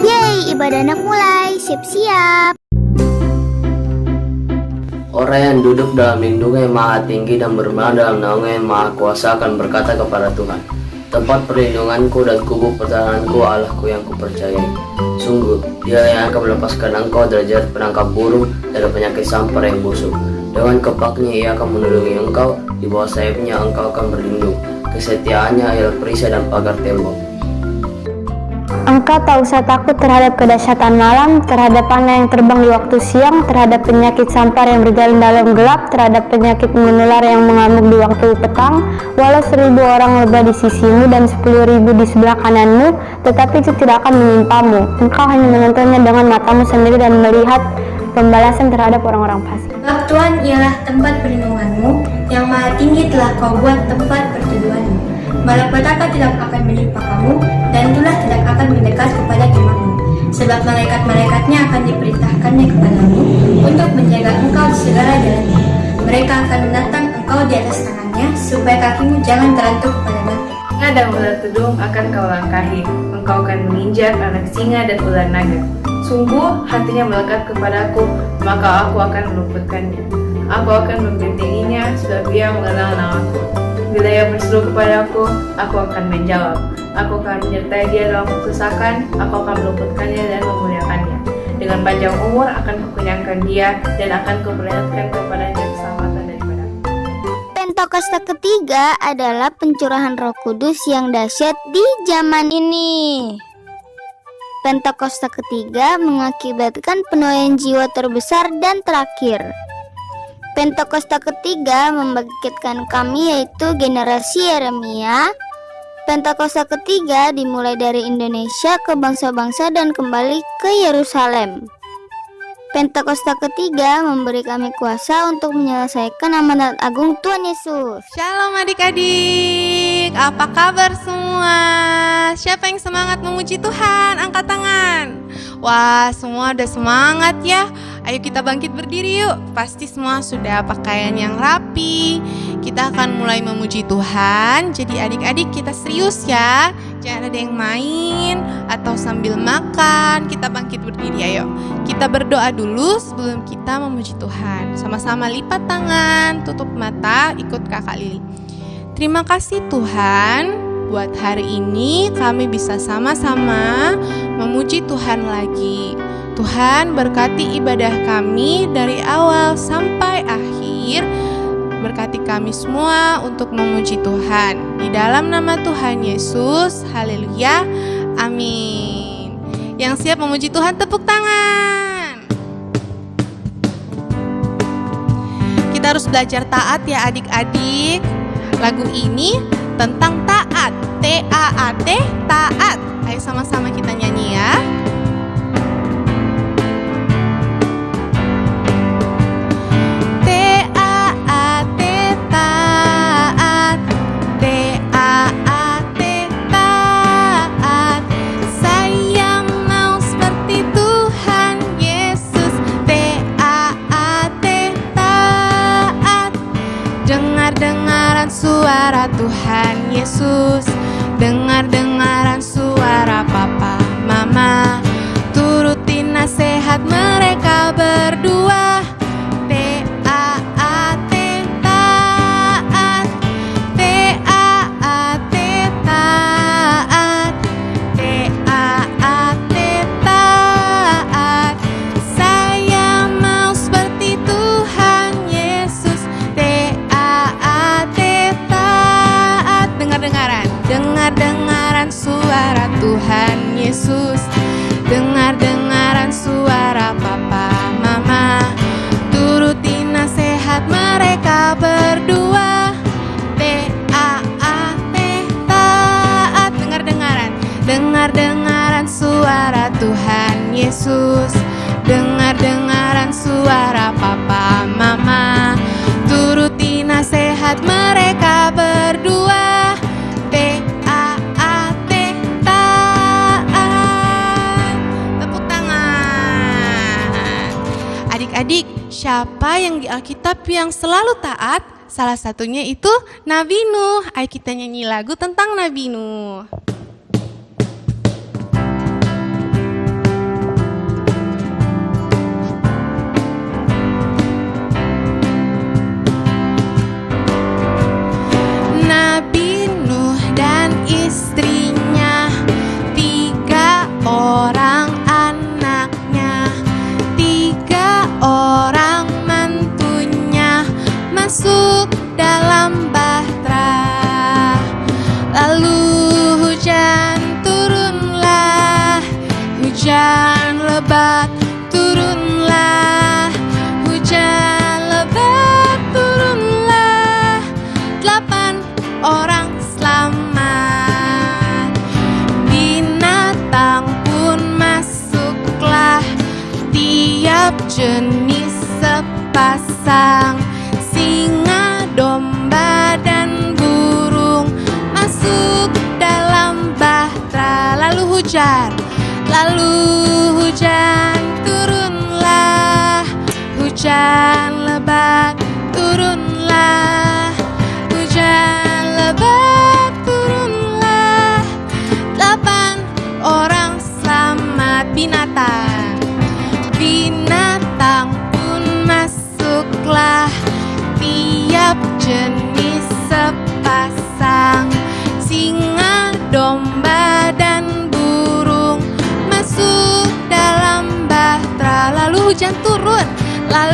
Yeay, ibadah anak mulai, siap-siap. Orang yang duduk dalam lindungan yang maha tinggi dan bermain dalam naungan yang maha kuasa akan berkata kepada Tuhan, tempat perlindunganku dan kubu pertahananku, Allahku yang kupercayai. Sungguh, Dia yang akan melepaskan engkau dari jerat penangkap burung dan penyakit sampar yang busuk. Dengan kepaknya Ia akan melindungi engkau, di bawah sayapnya engkau akan berlindung. Kesetiaannya ialah perisai dan pagar tembok. Engkau tak usah takut terhadap kedahsyatan malam, terhadap panah yang terbang di waktu siang, terhadap penyakit sampar yang berjalan dalam gelap, terhadap penyakit menular yang mengamuk di waktu petang. Walau 1000 orang lebah di sisimu dan 10.000 di sebelah kananmu, tetapi itu tidak akan menimpamu. Engkau hanya menontonnya dengan matamu sendiri dan melihat pembalasan terhadap orang-orang fasik. Sebab Tuhan ialah tempat perlindunganmu, yang maha tinggi telah kau buat tempat perteduhanmu. Malapetaka tidak akan menimpa kamu, dan tulah tidak akan mendekat kepada kemahmu. Sebab malaikat-malaikatnya akan diperintahkannya kepadamu untuk menjaga engkau di segala jalanmu. Mereka akan menatang engkau di atas tangannya, supaya kakimu jangan terantuk pada batu. Singa dan ular tedung akan kau langkahi, engkau akan menginjak anak singa dan ular naga. Sungguh hatinya melekat kepadaku, maka aku akan meluputkannya. Aku akan membentenginya, sebab Ia mengenal namaku. Bila Ia berseru kepadaku, aku akan menjawab. Aku akan menyertai dia dalam kesusahan, aku akan meluputkannya dan memuliakannya. Dengan panjang umur akan kukenyangkan dia, dan akan kuperlihatkan kepadanya keselamatan daripada. Pentakosta ketiga adalah pencurahan Roh Kudus yang dahsyat di zaman ini. Pentakosta ketiga mengakibatkan penuaian jiwa terbesar dan terakhir. Pentakosta ketiga membangkitkan kami, yaitu generasi Yeremia. Pentakosta ketiga dimulai dari Indonesia ke bangsa-bangsa dan kembali ke Yerusalem. Pentakosta ketiga memberi kami kuasa untuk menyelesaikan amanat agung Tuhan Yesus. Shalom adik-adik, apa kabar semua? Siapa yang semangat memuji Tuhan? Angkat tangan. Wah, semua udah semangat ya. Ayo kita bangkit berdiri yuk. Pasti semua sudah pakaian yang rapi. Kita akan mulai memuji Tuhan. Jadi adik-adik kita serius ya. Jangan ada yang main atau sambil makan. Kita bangkit berdiri, ayo. Kita berdoa dulu sebelum kita memuji Tuhan. Sama-sama lipat tangan, tutup mata, ikut Kakak Lili. Terima kasih Tuhan, buat hari ini kami bisa sama-sama memuji Tuhan lagi. Tuhan berkati ibadah kami dari awal sampai akhir. Berkati kami semua untuk memuji Tuhan. Di dalam nama Tuhan Yesus, haleluya, amin. Yang siap memuji Tuhan tepuk tangan. Kita harus belajar taat ya adik-adik. Lagu ini tentang taat, T-A-A-T, taat. Ayo sama-sama kita nyanyi ya. Suara Tuhan Yesus, dengar-dengaran suara papa, mama, turuti nasihat mereka berdua. T-A-A-T, taat, T-A-A-T, taat, T-A-A-T, taat. Saya mau seperti Tuhan Yesus. Dengar-dengaran suara Tuhan Yesus, dengar-dengaran suara papa, mama, turuti nasihat mereka berdua. T-A-A-T, taat. Dengar-dengaran suara Tuhan Yesus, dengar-dengaran suara papa, mama, turuti nasihat mereka berdua. Adik-adik, siapa yang di Alkitab yang selalu taat? Salah satunya itu Nabi Nuh. Ayo kita nyanyi lagu tentang Nabi Nuh. Nabi Nuh dan istrinya, 3 orang anaknya, 3 orang mantunya masuk dalam bahtera. Lalu hujan turunlah, hujan lebat turunlah, hujan lebat turunlah. 8 orang selamat, binatang pun masuklah, tiap jenis sepasang, singa, domba, dan burung masuk dalam bahtera. Lalu hujan turunlah, hujan lebat turunlah, hujan lebat turunlah. 8 orang selamat, binatang pun masuklah, tiap jenis sepasang, singa, domba, dan burung masuk dalam bahtera. Lalu hujan turunlah,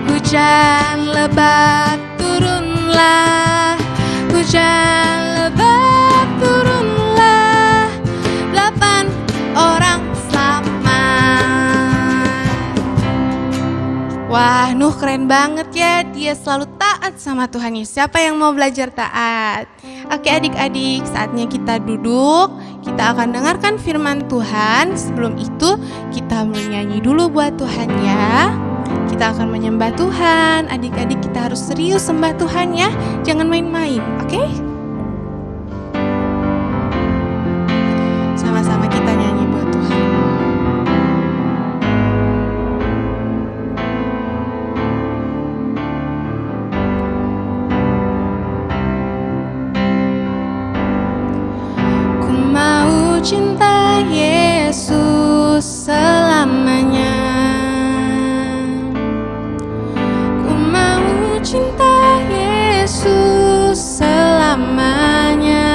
hujan lebat turunlah, hujan lebat turunlah. 8 orang selamat. Wah, Nuh keren banget ya. Dia selalu taat sama Tuhan Yesus. Siapa yang mau belajar taat? Oke adik-adik, saatnya kita duduk. Kita akan dengarkan firman Tuhan. Sebelum itu kita menyanyi dulu buat Tuhan ya. Kita akan menyembah Tuhan. Adik-adik kita harus serius sembah Tuhan ya. Jangan main-main, oke? Sama-sama kita nyanyi buat Tuhan. Ku mau cinta Yesus selamanya. Cinta Yesus selamanya.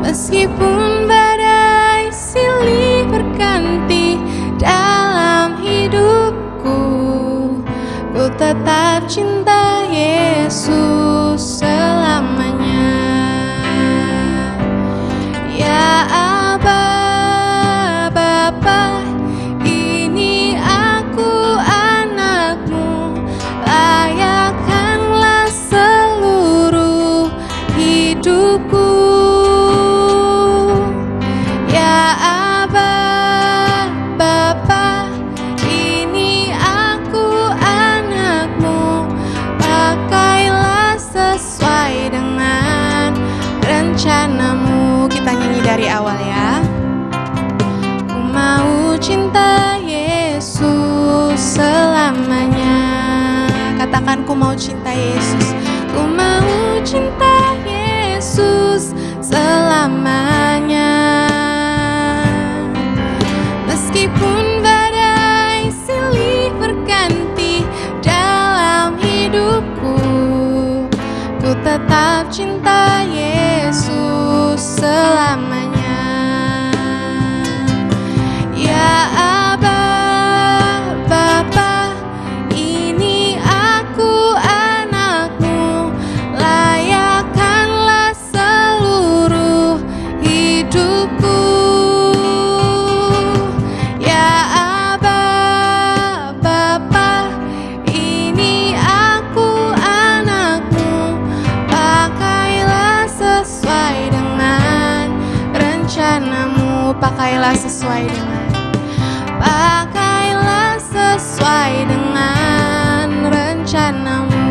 Meskipun badai silih berganti dalam hidupku, ku tetap cinta Yesus selamanya. Ya Aba, Bapa, ini aku anakmu, layakkanlah seluruh hidupku. Ya Aba, Bapa, ini aku anakmu, pakailah sesuai dengan rencanamu. Kita nyanyi dari awal ya. Ku mau cinta Yesus selamanya. Katakan, ku mau cinta Yesus. Ku mau cinta Yesus selamanya. Meskipun badai silih berganti dalam hidupku, ku tetap cinta Yesus selamanya. Ya Aba, Bapa, ini aku anakmu, layakkanlah seluruh hidupku. Ya Aba, Bapa, ini aku anakmu, pakailah sesuai dengan rencanamu. Pakailah sesuai dengan, pakailah sesuai dengan rencanamu.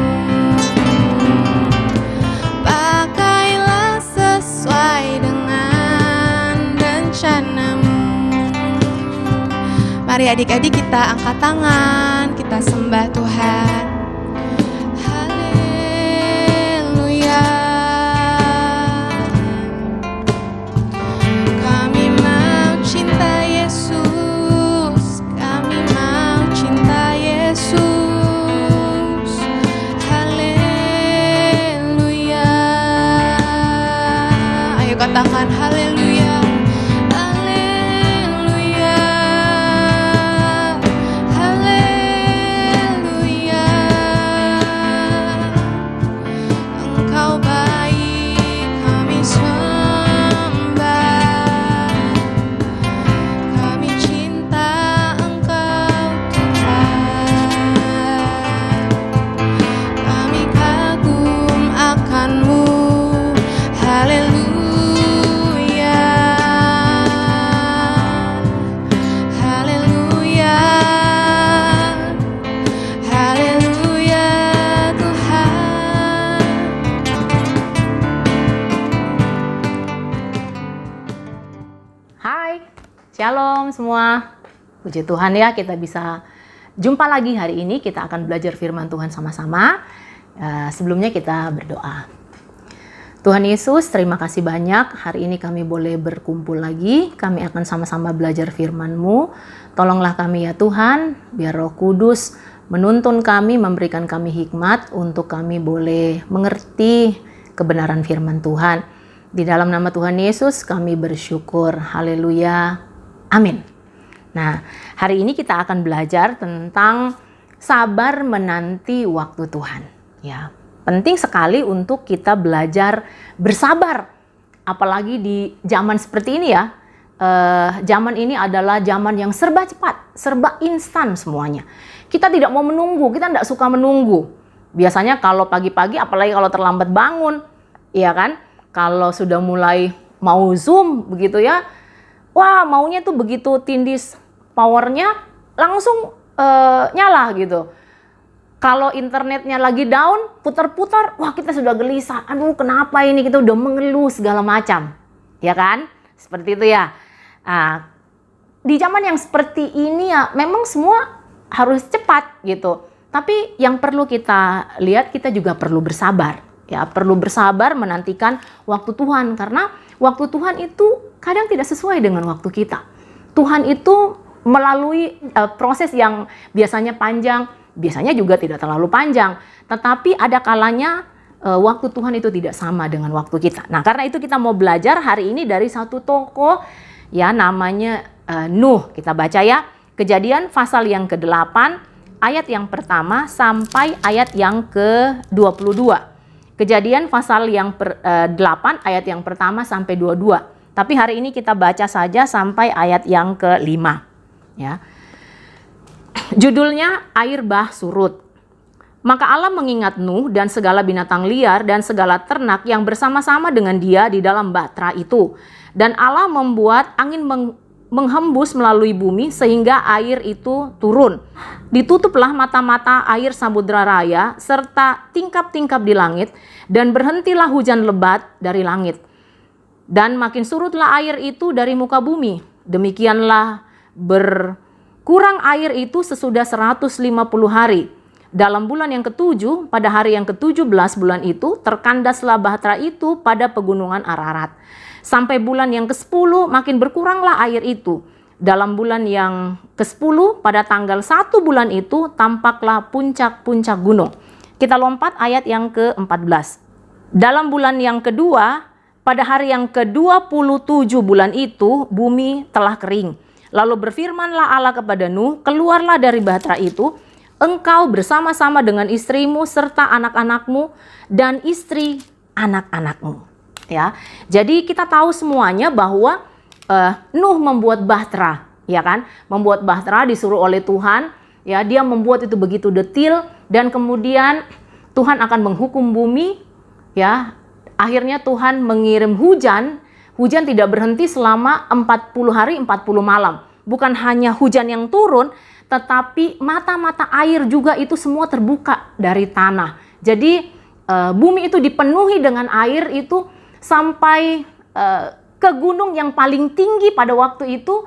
Pakailah sesuai dengan rencanamu. Mari Mari adik-adik kita angkat tangan, kita sembah Tuhan. Haleluya. Kami mau cinta Yesus, kami mau cinta Yesus. Haleluya. Ayo katakan haleluya. Shalom semua, puji Tuhan ya kita bisa jumpa lagi hari ini. Kita akan belajar firman Tuhan sama-sama. Sebelumnya kita berdoa. Tuhan Yesus, terima kasih banyak hari ini kami boleh berkumpul lagi. Kami akan sama-sama belajar firman-Mu. Tolonglah kami ya Tuhan, biar Roh Kudus menuntun kami, memberikan kami hikmat untuk kami boleh mengerti kebenaran firman Tuhan. Di dalam nama Tuhan Yesus kami bersyukur. Haleluya. Amin. Nah, hari ini kita akan belajar tentang sabar menanti waktu Tuhan. Ya, penting sekali untuk kita belajar bersabar. Apalagi di zaman seperti ini ya. Zaman ini adalah zaman yang serba cepat, serba instan semuanya. Kita tidak mau menunggu, kita tidak suka menunggu. Biasanya kalau pagi-pagi, apalagi kalau terlambat bangun, iya kan? Kalau sudah mulai mau Zoom begitu ya, wah maunya tuh begitu tindis powernya langsung nyala gitu. Kalau internetnya lagi down, putar-putar, wah kita sudah gelisah. Aduh kenapa ini, kita udah mengeluh segala macam. Ya kan? Seperti itu ya. Nah, di zaman yang seperti ini ya memang semua harus cepat gitu. Tapi yang perlu kita lihat, kita juga perlu bersabar. Ya, perlu bersabar menantikan waktu Tuhan, karena waktu Tuhan itu kadang tidak sesuai dengan waktu kita. Tuhan itu melalui proses yang biasanya panjang, biasanya juga tidak terlalu panjang, tetapi ada kalanya waktu Tuhan itu tidak sama dengan waktu kita. Nah, karena itu kita mau belajar hari ini dari satu tokoh ya namanya Nuh. Kita baca ya, Kejadian pasal yang ke-8 ayat yang pertama sampai ayat yang ke-22. Kejadian pasal yang 8 ayat yang pertama sampai 22. Tapi hari ini kita baca saja sampai ayat yang ke-5. Ya. Judulnya air bah surut. Maka Allah mengingat Nuh dan segala binatang liar dan segala ternak yang bersama-sama dengan dia di dalam bahtera itu. Dan Allah membuat angin menghembus melalui bumi sehingga air itu turun. Ditutuplah mata-mata air samudra raya serta tingkap-tingkap di langit, dan berhentilah hujan lebat dari langit. Dan makin surutlah air itu dari muka bumi. Demikianlah berkurang air itu sesudah 150 hari. Dalam bulan yang ke-7, pada hari yang ke-17 bulan itu, terkandaslah bahtera itu pada pegunungan Ararat. Sampai bulan yang ke-10 makin berkuranglah air itu. Dalam bulan yang ke-10 pada tanggal 1 bulan itu tampaklah puncak-puncak gunung. Kita lompat ayat yang ke-14. Dalam bulan yang kedua, pada hari yang ke-27 bulan itu, bumi telah kering. Lalu berfirmanlah Allah kepada Nuh, keluarlah dari bahtera itu, engkau bersama-sama dengan istrimu serta anak-anakmu dan istri anak-anakmu. Ya, jadi kita tahu semuanya bahwa Nuh membuat bahtera, ya kan? Membuat bahtera disuruh oleh Tuhan. Ya, dia membuat itu begitu detil dan kemudian Tuhan akan menghukum bumi. Ya, akhirnya Tuhan mengirim hujan. Hujan tidak berhenti selama 40 hari 40 malam. Bukan hanya hujan yang turun, tetapi mata-mata air juga itu semua terbuka dari tanah. Jadi bumi itu dipenuhi dengan air itu sampai ke gunung yang paling tinggi pada waktu itu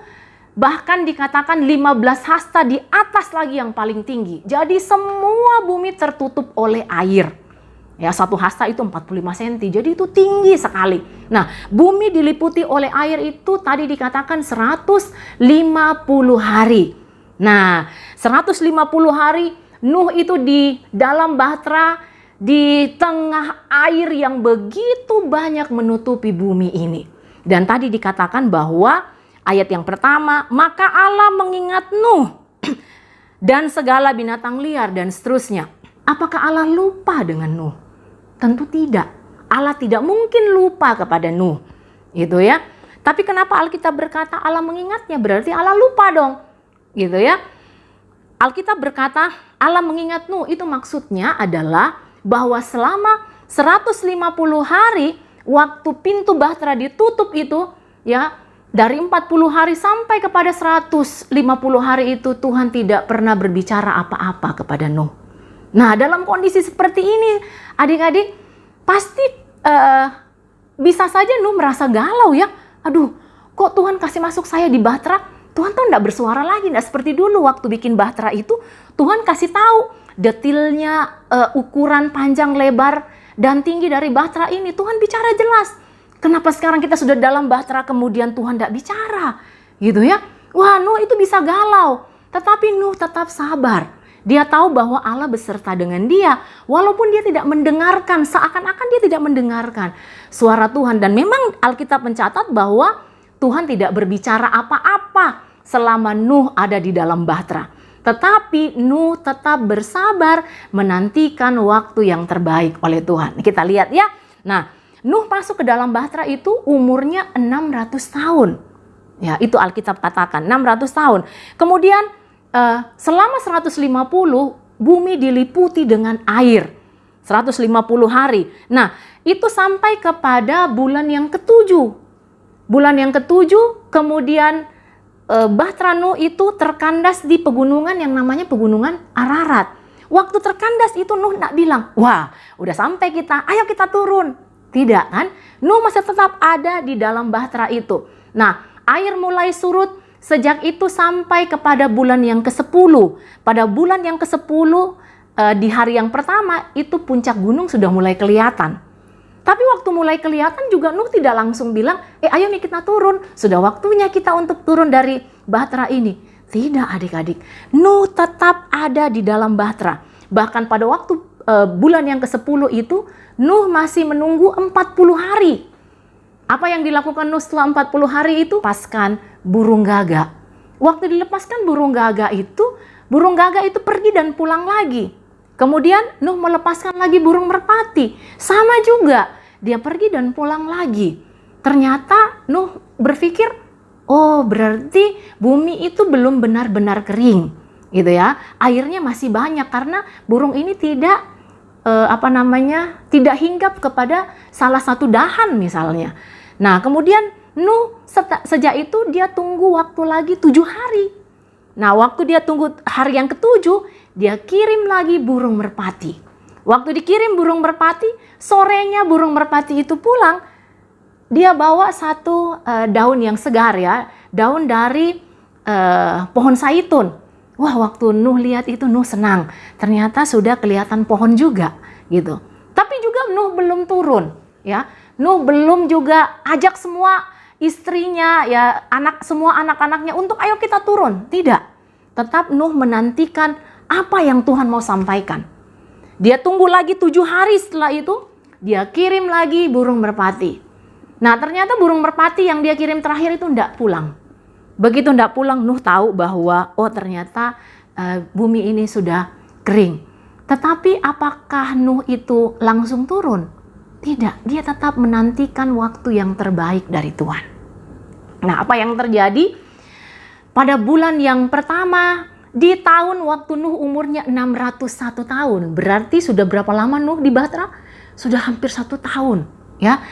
bahkan dikatakan 15 hasta di atas lagi yang paling tinggi. Jadi semua bumi tertutup oleh air. Ya, 1 hasta itu 45 cm, jadi itu tinggi sekali. Nah, bumi diliputi oleh air itu tadi dikatakan 150 hari. Nah, 150 hari Nuh itu di dalam bahtera, di tengah air yang begitu banyak menutupi bumi ini. Dan tadi dikatakan bahwa ayat yang pertama, maka Allah mengingat Nuh dan segala binatang liar dan seterusnya. Apakah Allah lupa dengan Nuh? Tentu tidak. Allah tidak mungkin lupa kepada Nuh. Gitu ya. Tapi kenapa Alkitab berkata Allah mengingatnya? Berarti Allah lupa dong. Gitu ya. Alkitab berkata Allah mengingat Nuh, itu maksudnya adalah bahwa selama 150 hari waktu pintu bahtera ditutup itu, ya, dari 40 hari sampai kepada 150 hari itu Tuhan tidak pernah berbicara apa-apa kepada Nuh. Nah, dalam kondisi seperti ini, adik-adik, pasti bisa saja Nuh merasa galau ya. Aduh, kok Tuhan kasih masuk saya di bahtera? Tuhan tuh enggak bersuara lagi, enggak seperti dulu waktu bikin bahtera itu. Tuhan kasih tahu detailnya, ukuran panjang, lebar, dan tinggi dari bahtera ini. Tuhan bicara jelas. Kenapa sekarang kita sudah dalam bahtera kemudian Tuhan enggak bicara? Gitu ya. Wah, Nuh itu bisa galau. Tetapi Nuh tetap sabar. Dia tahu bahwa Allah beserta dengan dia. Walaupun dia tidak mendengarkan, seakan-akan dia tidak mendengarkan suara Tuhan. Dan memang Alkitab mencatat bahwa Tuhan tidak berbicara apa-apa selama Nuh ada di dalam bahtera. Tetapi Nuh tetap bersabar menantikan waktu yang terbaik oleh Tuhan. Kita lihat ya. Nah, Nuh masuk ke dalam bahtera itu umurnya 600 tahun. Ya, itu Alkitab katakan 600 tahun. Kemudian selama 150 bumi diliputi dengan air. 150 hari. Nah, itu sampai kepada bulan yang ke-7. Bulan yang ke-7 kemudian bahtera Nuh itu terkandas di pegunungan yang namanya pegunungan Ararat. Waktu terkandas itu Nuh nak bilang, wah udah sampai kita, ayo kita turun. Tidak kan? Nuh masih tetap ada di dalam bahtera itu. Nah, air mulai surut sejak itu sampai kepada bulan yang ke-10. Pada bulan yang ke-10 di hari yang pertama itu puncak gunung sudah mulai kelihatan. Tapi waktu mulai kelihatan juga Nuh tidak langsung bilang, ayo nih kita turun. Sudah waktunya kita untuk turun dari bahtera ini. Tidak adik-adik. Nuh tetap ada di dalam bahtera. Bahkan pada waktu bulan yang ke-10 itu, Nuh masih menunggu 40 hari. Apa yang dilakukan Nuh setelah 40 hari itu? Lepaskan burung gagak. Waktu dilepaskan burung gagak itu pergi dan pulang lagi. Kemudian Nuh melepaskan lagi burung merpati. Sama juga, dia pergi dan pulang lagi. Ternyata Nuh berpikir, oh berarti bumi itu belum benar-benar kering. Gitu ya. Airnya masih banyak karena burung ini tidak tidak hinggap kepada salah satu dahan misalnya. Nah, kemudian Nuh sejak itu dia tunggu waktu lagi 7 hari. Nah, waktu dia tunggu hari yang ke-7, dia kirim lagi burung merpati. Waktu dikirim burung merpati, sorenya burung merpati itu pulang, dia bawa satu daun yang segar ya, daun dari pohon zaitun. Wah, waktu Nuh lihat itu Nuh senang. Ternyata sudah kelihatan pohon juga gitu. Tapi juga Nuh belum turun ya. Nuh belum juga ajak semua istrinya ya, semua anak-anaknya untuk ayo kita turun. Tidak. Tetap Nuh menantikan apa yang Tuhan mau sampaikan. Dia tunggu lagi 7 hari setelah itu, dia kirim lagi burung merpati. Nah, ternyata burung merpati yang dia kirim terakhir itu enggak pulang. Begitu enggak pulang, Nuh tahu bahwa oh ternyata bumi ini sudah kering. Tetapi apakah Nuh itu langsung turun? Tidak, dia tetap menantikan waktu yang terbaik dari Tuhan. Nah, apa yang terjadi? Pada bulan yang pertama, di tahun waktu Nuh umurnya 601 tahun. Berarti sudah berapa lama Nuh di bahtera? Sudah hampir 1 tahun. Ya.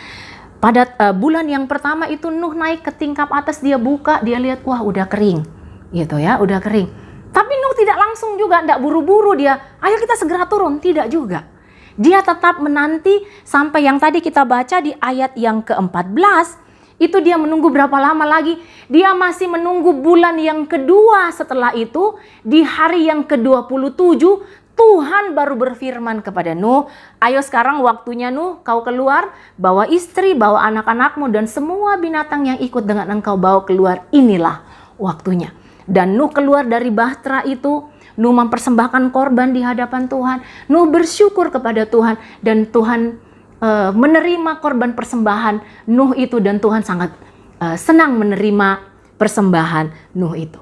Pada bulan yang pertama itu Nuh naik ke tingkap atas, dia buka, dia lihat, wah udah kering. Gitu ya, udah kering. Tapi Nuh tidak langsung juga, tidak buru-buru dia, ayo kita segera turun. Tidak juga. Dia tetap menanti sampai yang tadi kita baca di ayat yang ke-14, Itu dia menunggu berapa lama lagi? Dia masih menunggu bulan yang kedua. Setelah itu, di hari yang ke-27, Tuhan baru berfirman kepada Nuh, ayo sekarang waktunya Nuh, kau keluar, bawa istri, bawa anak-anakmu, dan semua binatang yang ikut dengan engkau bawa keluar. Inilah waktunya. Dan Nuh keluar dari bahtera itu, Nuh mempersembahkan korban di hadapan Tuhan. Nuh bersyukur kepada Tuhan, dan Tuhan menerima korban persembahan Nuh itu, dan Tuhan sangat senang menerima persembahan Nuh itu.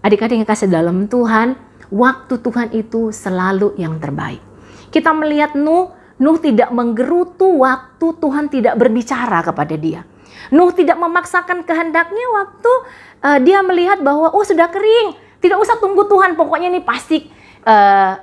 Adik-adik yang kasih dalam Tuhan, waktu Tuhan itu selalu yang terbaik. Kita melihat Nuh tidak menggerutu waktu Tuhan tidak berbicara kepada dia. Nuh tidak memaksakan kehendaknya waktu dia melihat bahwa sudah kering, tidak usah tunggu Tuhan, pokoknya ini pasti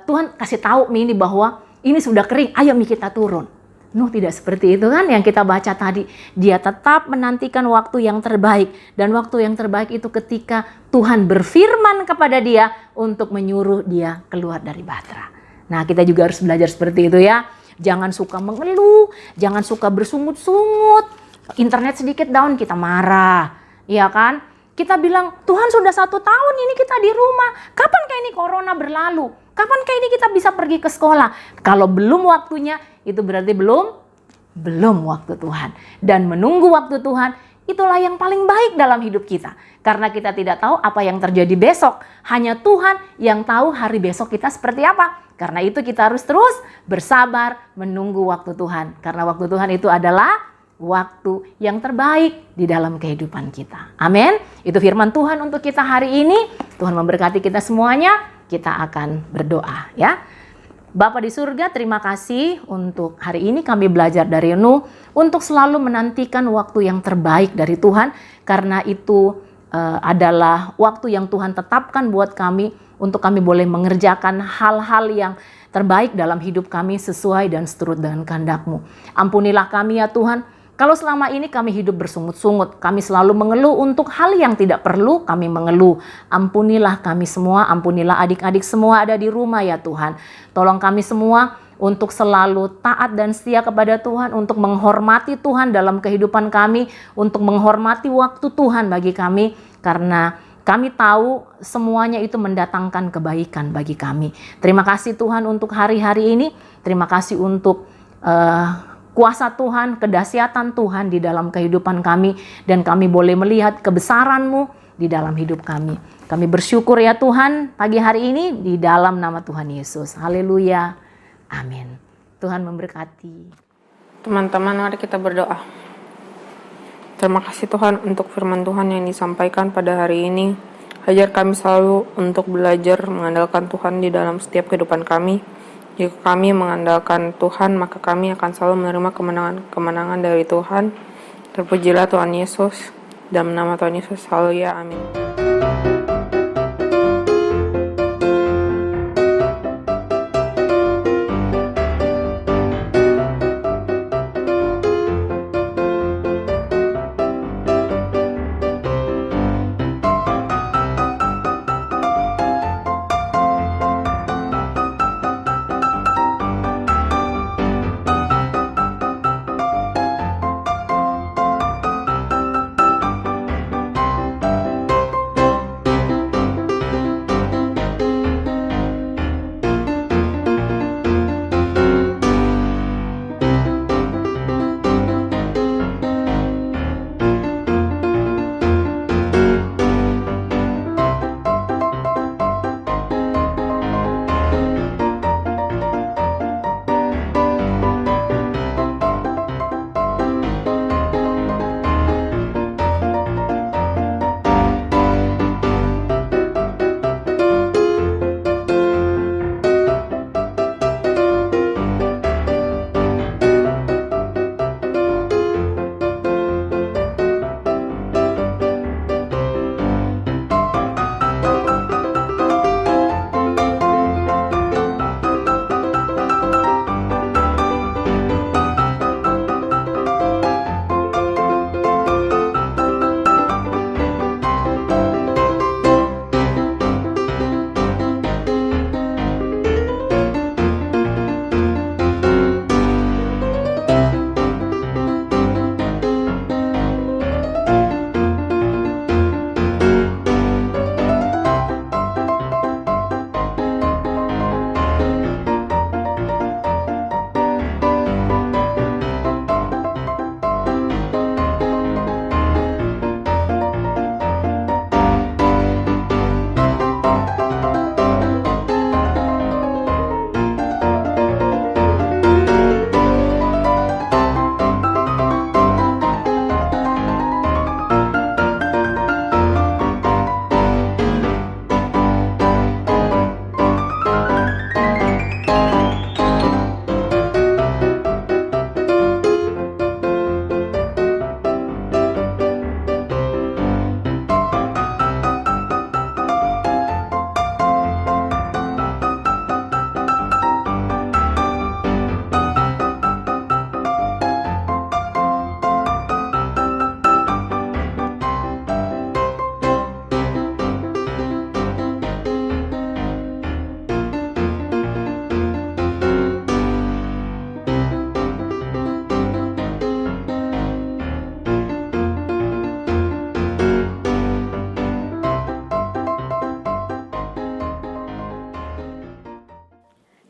Tuhan kasih tahu ini bahwa ini sudah kering, ayo kita turun. Nuh tidak seperti itu kan yang kita baca tadi. Dia tetap menantikan waktu yang terbaik. Dan waktu yang terbaik itu ketika Tuhan berfirman kepada dia untuk menyuruh dia keluar dari bahtera. Nah, kita juga harus belajar seperti itu ya. Jangan suka mengeluh, jangan suka bersungut-sungut. Internet sedikit down kita marah, ya kan? Kita bilang, Tuhan sudah 1 tahun ini kita di rumah. Kapankah ini corona berlalu? Kapankah ini kita bisa pergi ke sekolah? Kalau belum waktunya, itu berarti belum waktu Tuhan. Dan menunggu waktu Tuhan, itulah yang paling baik dalam hidup kita. Karena kita tidak tahu apa yang terjadi besok. Hanya Tuhan yang tahu hari besok kita seperti apa. Karena itu kita harus terus bersabar menunggu waktu Tuhan. Karena waktu Tuhan itu adalah waktu yang terbaik di dalam kehidupan kita. Amin. Itu firman Tuhan untuk kita hari ini. Tuhan memberkati kita semuanya. Kita akan berdoa ya. Bapa di surga, terima kasih untuk hari ini kami belajar dari Nuh untuk selalu menantikan waktu yang terbaik dari Tuhan, karena itu adalah waktu yang Tuhan tetapkan buat kami untuk kami boleh mengerjakan hal-hal yang terbaik dalam hidup kami sesuai dan seturut dengan kehendak-Mu. Ampunilah kami ya Tuhan, kalau selama ini kami hidup bersungut-sungut, kami selalu mengeluh untuk hal yang tidak perlu kami mengeluh. Ampunilah kami semua, ampunilah adik-adik semua ada di rumah ya Tuhan. Tolong kami semua untuk selalu taat dan setia kepada Tuhan, untuk menghormati Tuhan dalam kehidupan kami, untuk menghormati waktu Tuhan bagi kami, karena kami tahu semuanya itu mendatangkan kebaikan bagi kami. Terima kasih Tuhan untuk hari-hari ini, terima kasih untuk kuasa Tuhan, kedahsyatan Tuhan di dalam kehidupan kami, dan kami boleh melihat kebesaran-Mu di dalam hidup kami. Kami bersyukur ya Tuhan pagi hari ini di dalam nama Tuhan Yesus. Haleluya. Amin. Tuhan memberkati. Teman-teman, mari kita berdoa. Terima kasih Tuhan untuk firman Tuhan yang disampaikan pada hari ini. Ajar kami selalu untuk belajar mengandalkan Tuhan di dalam setiap kehidupan kami. Jika kami mengandalkan Tuhan, maka kami akan selalu menerima kemenangan dari Tuhan. Terpujilah Tuhan Yesus. Dalam nama Tuhan Yesus, haleluya, amin.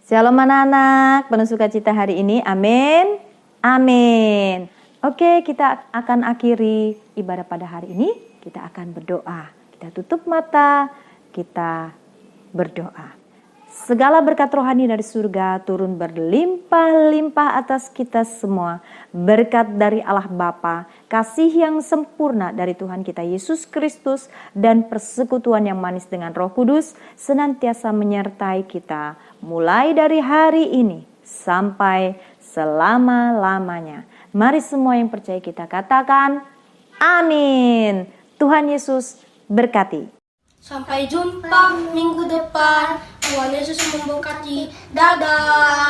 Shalom anak-anak, penuh sukacita hari ini. Amin. Amin. Oke, kita akan akhiri ibadah pada hari ini. Kita akan berdoa. Kita tutup mata, kita berdoa. Segala berkat rohani dari surga turun berlimpah-limpah atas kita semua. Berkat dari Allah Bapa, kasih yang sempurna dari Tuhan kita Yesus Kristus, dan persekutuan yang manis dengan Roh Kudus senantiasa menyertai kita mulai dari hari ini sampai selama-lamanya. Mari semua yang percaya kita katakan amin. Tuhan Yesus berkati. Sampai jumpa minggu depan. Tuhan Yesus memberkati. Dadah.